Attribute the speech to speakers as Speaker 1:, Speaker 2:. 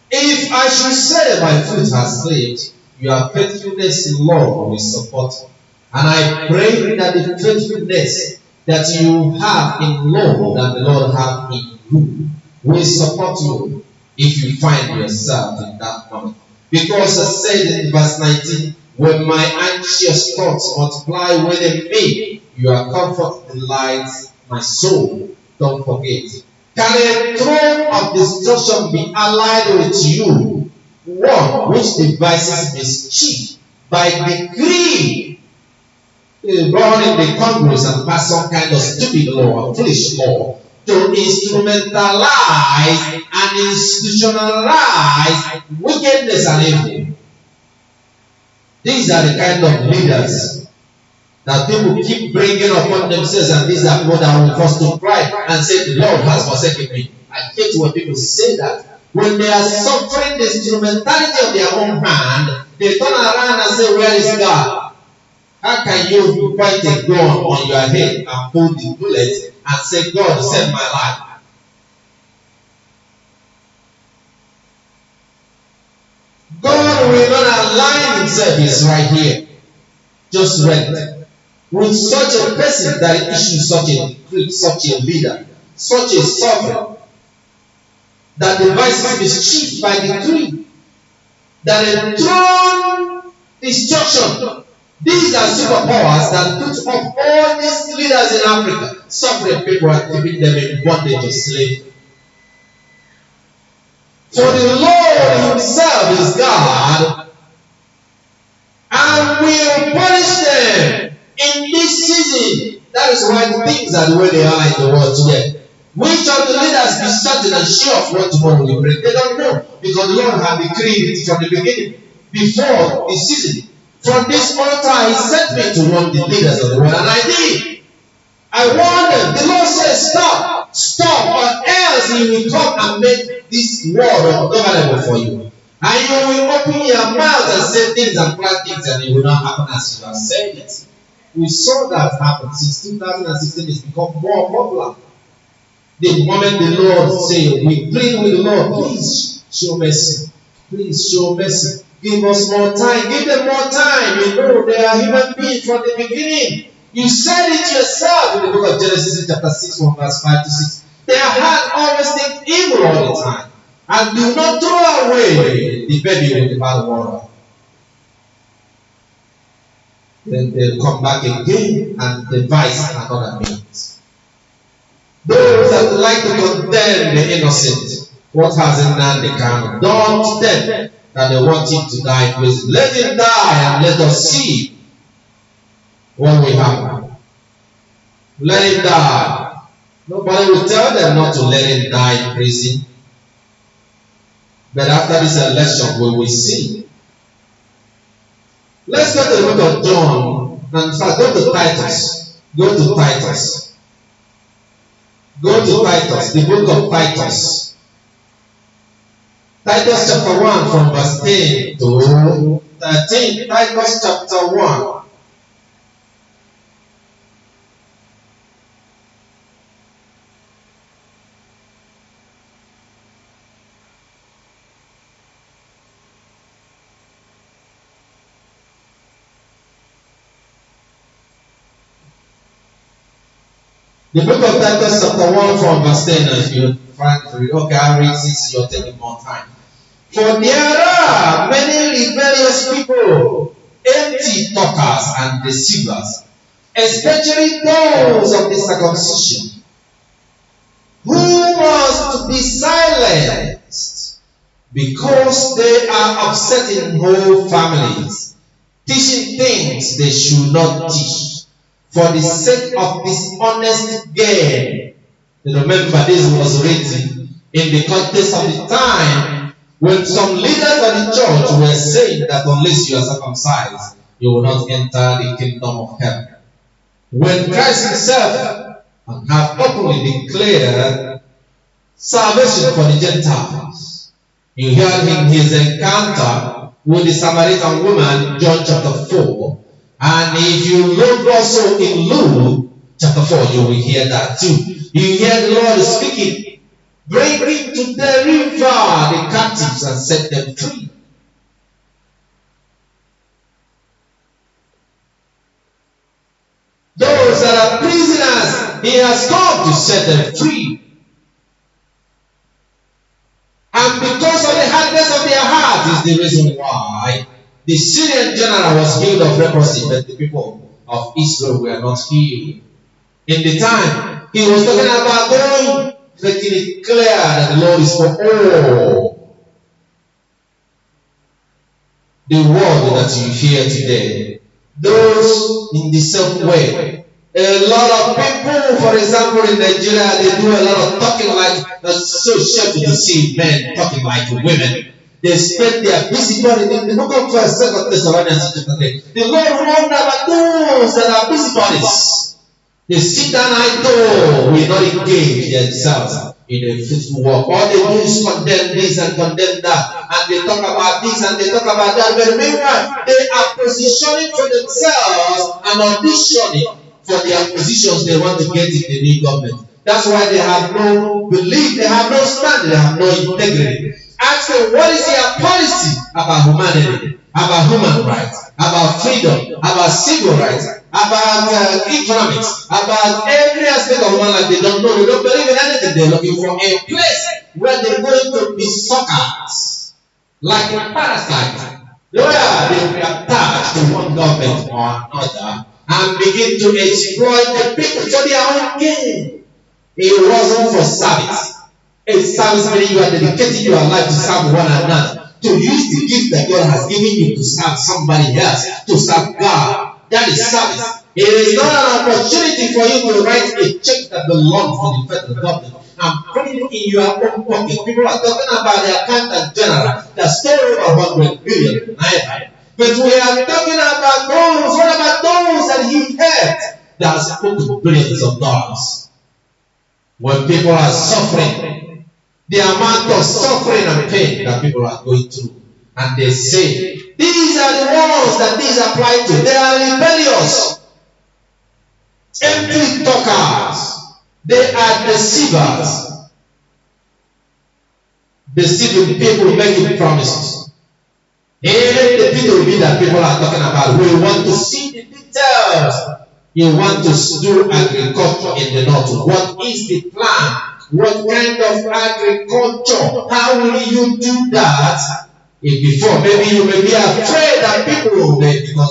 Speaker 1: If I should say my foot has slipped, your faithfulness in love will support me. And I pray that the faithfulness that you have in love that the Lord have in you will support you if you find yourself in that moment. Because I said in verse 19, when my anxious thoughts multiply within me, your comfort delights my soul. Don't forget. Can a throne of destruction be allied with you? One which devises mischief by decree, born in the Congress and pass some kind of stupid law, foolish law, to instrumentalize and institutionalize wickedness and evil. These are the kind of leaders that people keep bringing upon themselves, and these are people that will force to cry and say, the Lord has forsaken me. I hate when people say that. When they are suffering the instrumentality of their own hand, they turn around and say, where is God? How can you point a gun on your head and pull the bullet and say, God, save my life? God will not align himself, is right here. Just read. With such a person that issues such a decree, such a leader, such a sovereign, that devises mischief by decree, that enthrone destruction. These are superpowers that put up all these leaders in Africa, suffering people and keeping them in bondage of slavery. For the Lord himself is God and will punish them in this season. That is why things are the way they are in the world today. Which of the leaders be certain and sure of what tomorrow will bring? They don't know, because the Lord had decreed it from the beginning, before the season. From this altar, he sent me to warn the leaders of the world, and I did. I warned them. The Lord said, stop, or else he will come and make this world ungovernable for you. And you will open your mouth and say things and plan things, and it will not happen as you have said it. We saw that happen since 2016. It's become more popular. The moment the Lord say, we plead with the Lord, please show mercy. Please show mercy. Give us more time. Give them more time. You know they are human beings from the beginning. You said it yourself in the book of Genesis chapter 6 from verse 5 to 6. Their heart always thinks evil all the time. And do not throw away the baby with the bad water. Then they'll come back again and devise another means. Those that like to condemn the innocent, what has in man they can done to them, that they want him to die in prison. Let him die and let us see what will happen. Let him die. Nobody will tell them not to let him die in prison. But after this election, we will see. Let's go to the book of John. And in fact, go to Titus. Go to Titus. Go to Titus, the book of Titus. Titus chapter 1 from verse 10 to 13. Titus chapter 1. The book of Titus chapter 1 from verse 10, if you find it, okay, I'll read since you're taking more time. For there are many rebellious people, empty talkers and deceivers, especially those of the circumcision, who must be silenced because they are upsetting whole families, teaching things they should not teach, for the sake of dishonest gain. Remember, this was written in the context of the time when some leaders of the church were saying that unless you are circumcised, you will not enter the kingdom of heaven. When Christ himself have openly declared salvation for the Gentiles, you heard in his encounter with the Samaritan woman, John chapter 4. And if you look also in Luke chapter 4, you will hear that too. You hear the Lord speaking, bring to the river the captives and set them free. Those that are prisoners, he has come to set them free. And because of the hardness of their heart is the reason why the Syrian general was healed of leprosy, but the people of Israel were not healed. In the time, he was talking about going, making it clear that the Lord is for all. The word that you hear today, those in the same way. A lot of people, for example, in Nigeria, they do a lot of talking like, that's so shameful to see men talking like women. They spend their busybody in the book of 2 Thessalonians chapter 3. The Lord warned about those that are busybodies. They sit down idle, will not engage themselves in a fruitful work. All they do is condemn this and condemn that, and they talk about this and they talk about that. But meanwhile, they are positioning for themselves and auditioning for their positions they want to get in the new government. That's why they have no belief, they have no stand, they have no integrity. Ask them, what is their policy about humanity, about human rights, about freedom, about civil rights, about economics, about every aspect of human life? They don't know, they don't believe in anything. They're looking for a place where they're going to be suckers, like a parasite, where they will be attached to one government or another and begin to exploit the people for their own gain. It wasn't for service. It's service meaning you are dedicating your life to serve one another, to use the gift that God has given you to serve somebody else, to serve God. That is service. It is not an opportunity for you to write a check that belongs to the federal government and put it in your own pocket. People are talking about the accountant general that stole over 100 billion naira. But we are talking about those. What about those that he helped that has put to billions of dollars? When people are suffering, the amount of suffering and pain that people are going through, and they say, these are the ones that these apply to. They are rebellious, empty talkers. They are deceivers, deceiving people, making promises. And the people that people are talking about, we want to see the details. You want to do agriculture in the north. What is the plan? What kind of agriculture? How will you do that? If before, maybe you may be afraid that people may be concerned.